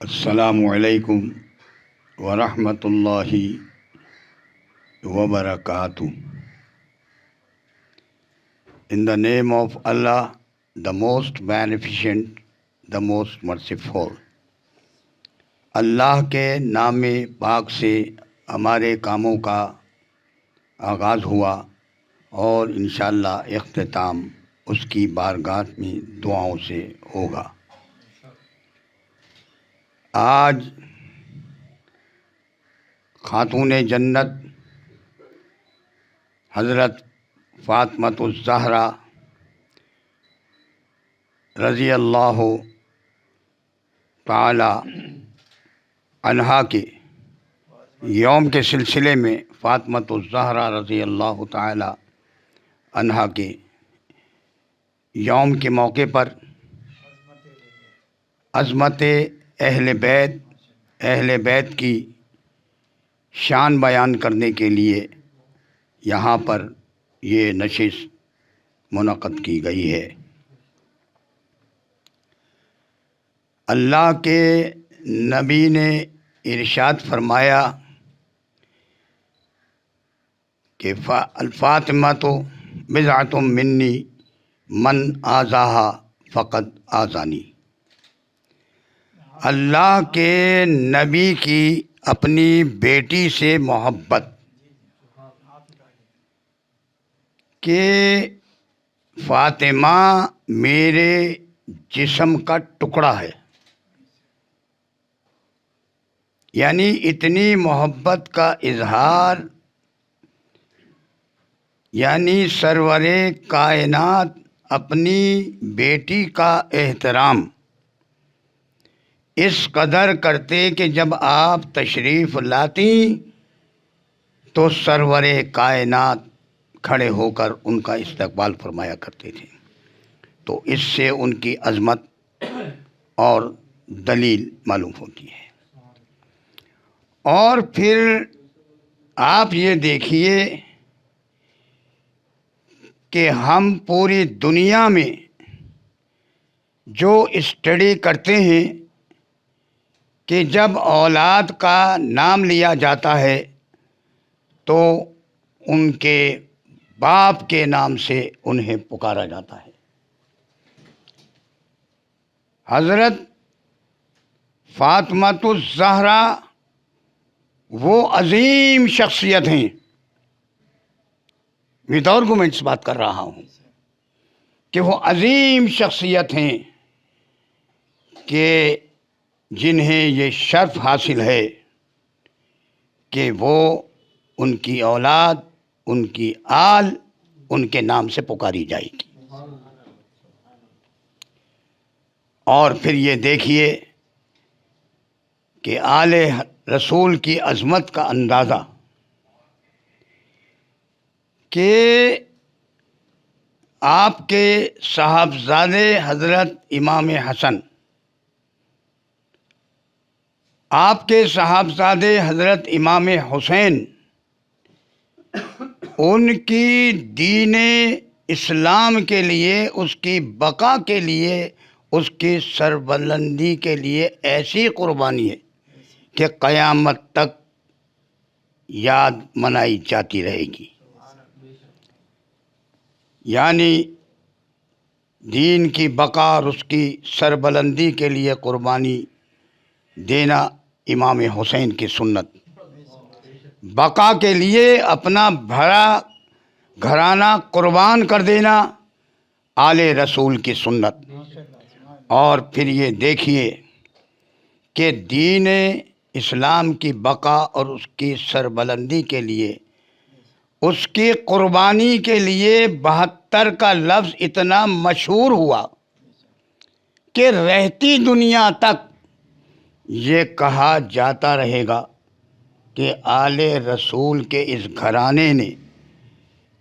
السلام علیکم ورحمۃ اللہ وبرکاتہ. In the name of Allah, the most beneficent, the most merciful. اللہ کے نام پاک سے ہمارے کاموں کا آغاز ہوا اور انشاءاللہ اختتام اس کی بارگاہ میں دعاؤں سے ہوگا. آج خاتون جنت حضرت فاطمۃ الزہرا رضی اللہ تعالی عنہا کے یوم کے سلسلے میں فاطمۃ الزہرا رضی اللہ تعالی عنہا کے یوم کے موقع پر عظمت اہل بیت کی شان بیان کرنے کے لیے یہاں پر یہ نشست منعقد کی گئی ہے. اللہ کے نبی نے ارشاد فرمایا کہ الفاطمۃ بضعۃ منی من آذاہا فقد آذانی. اللہ کے نبی کی اپنی بیٹی سے محبت کہ فاطمہ میرے جسم کا ٹکڑا ہے، یعنی اتنی محبت کا اظہار، یعنی سرور کائنات اپنی بیٹی کا احترام اس قدر کرتے کہ جب آپ تشریف لاتی تو سرور کائنات کھڑے ہو کر ان کا استقبال فرمایا کرتے تھے. تو اس سے ان کی عظمت اور دلیل معلوم ہوتی ہے. اور پھر آپ یہ دیکھیے کہ ہم پوری دنیا میں جو اسٹڈی کرتے ہیں کہ جب اولاد کا نام لیا جاتا ہے تو ان کے باپ کے نام سے انہیں پکارا جاتا ہے. حضرت فاطمۃ الزہرا وہ عظیم شخصیت ہیں، ود آرگومنٹس بات کر رہا ہوں کہ وہ عظیم شخصیت ہیں کہ جنہیں یہ شرف حاصل ہے کہ وہ ان کی اولاد، ان کی آل ان کے نام سے پکاری جائے گی. اور پھر یہ دیکھیے کہ آل رسول کی عظمت کا اندازہ کہ آپ کے صاحبزادے حضرت امام حسن، آپ کے صاحبزادے حضرت امام حسین، ان کی دین اسلام کے لیے، اس کی بقا کے لیے، اس کی سربلندی کے لیے ایسی قربانی ہے کہ قیامت تک یاد منائی جاتی رہے گی. یعنی دین کی بقا اور اس کی سربلندی کے لیے قربانی دینا امام حسین کی سنت، بقا کے لیے اپنا بھرا گھرانہ قربان کر دینا آل رسول کی سنت. اور پھر یہ دیکھیے کہ دین اسلام کی بقا اور اس کی سربلندی کے لیے، اس کی قربانی کے لیے 72 کا لفظ اتنا مشہور ہوا کہ رہتی دنیا تک یہ کہا جاتا رہے گا کہ آل رسول کے اس گھرانے نے،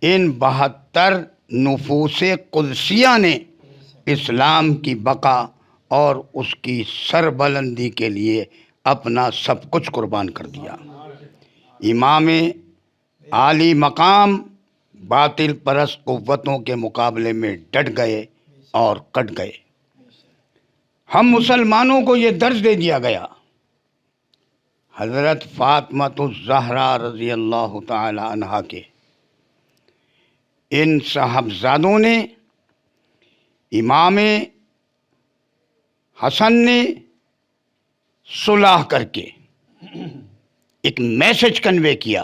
ان 72 نفوس قدسیہ نے اسلام کی بقا اور اس کی سربلندی کے لیے اپنا سب کچھ قربان کر دیا. امام عالی مقام باطل پرست قوتوں کے مقابلے میں ڈٹ گئے اور کٹ گئے. ہم مسلمانوں کو یہ درس دے دیا گیا۔ حضرت فاطمۃ الزہرا رضی اللہ تعالی عنہا کے ان صاحبزادوں نے امام حسن نے صلح کر کے ایک میسج کنوے کیا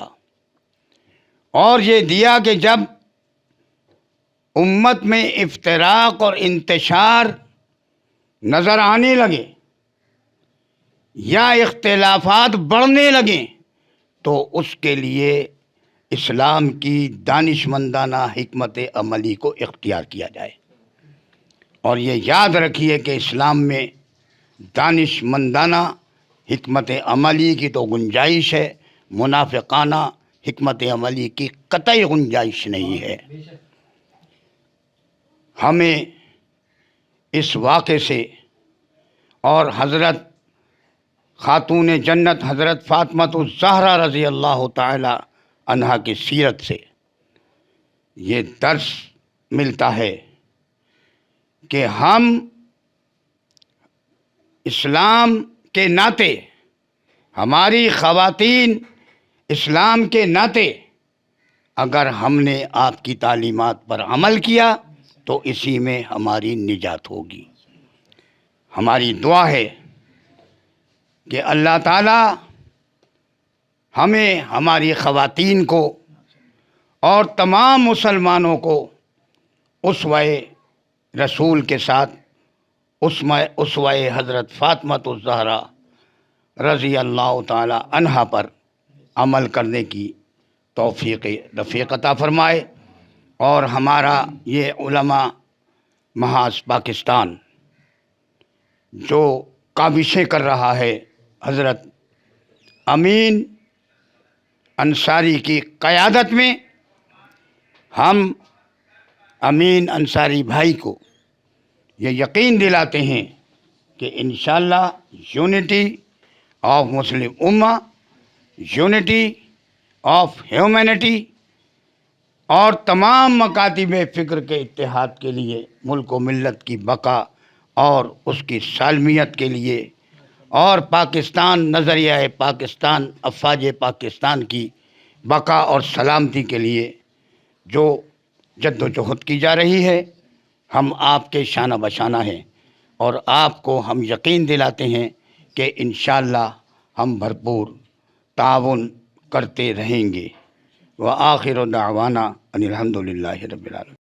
اور یہ دیا کہ جب امت میں افتراق اور انتشار نظر آنے لگے یا اختلافات بڑھنے لگیں تو اس کے لیے اسلام کی دانشمندانہ حکمت عملی کو اختیار کیا جائے۔ اور یہ یاد رکھیے کہ اسلام میں دانشمندانہ حکمت عملی کی تو گنجائش ہے، منافقانہ حکمت عملی کی قطعی گنجائش نہیں ہے۔ ہمیں اس واقعے سے اور حضرت خاتون جنت حضرت فاطمۃ الزہرا رضی اللہ تعالی عنہا کی سیرت سے یہ درس ملتا ہے کہ ہم اسلام کے ناطے، ہماری خواتین اسلام کے ناطے اگر ہم نے آپ کی تعلیمات پر عمل کیا تو اسی میں ہماری نجات ہوگی۔ ہماری دعا ہے کہ اللہ تعالی ہمیں، ہماری خواتین کو اور تمام مسلمانوں کو اسوہ رسول کے ساتھ اسوہ حضرت فاطمۃ الزہرا رضی اللہ تعالی عنہا پر عمل کرنے کی توفیق رفیق عطا فرمائے، اور ہمارا یہ علماء محاذ پاکستان جو کاوشیں کر رہا ہے حضرت امین انصاری کی قیادت میں، ہم امین انصاری بھائی کو یہ یقین دلاتے ہیں کہ انشاءاللہ یونٹی آف مسلم امہ، یونٹی آف ہیومینٹی اور تمام مکاتب فکر کے اتحاد کے لیے، ملک و ملت کی بقا اور اس کی سالمیت کے لیے، اور پاکستان، نظریہ پاکستان، افواج پاکستان کی بقا اور سلامتی کے لیے جو جد و جہد کی جا رہی ہے، ہم آپ کے شانہ بشانہ ہیں، اور آپ کو ہم یقین دلاتے ہیں کہ انشاءاللہ ہم بھرپور تعاون کرتے رہیں گے۔ وآخر دعوانا ان الحمد للہ رب العالمین۔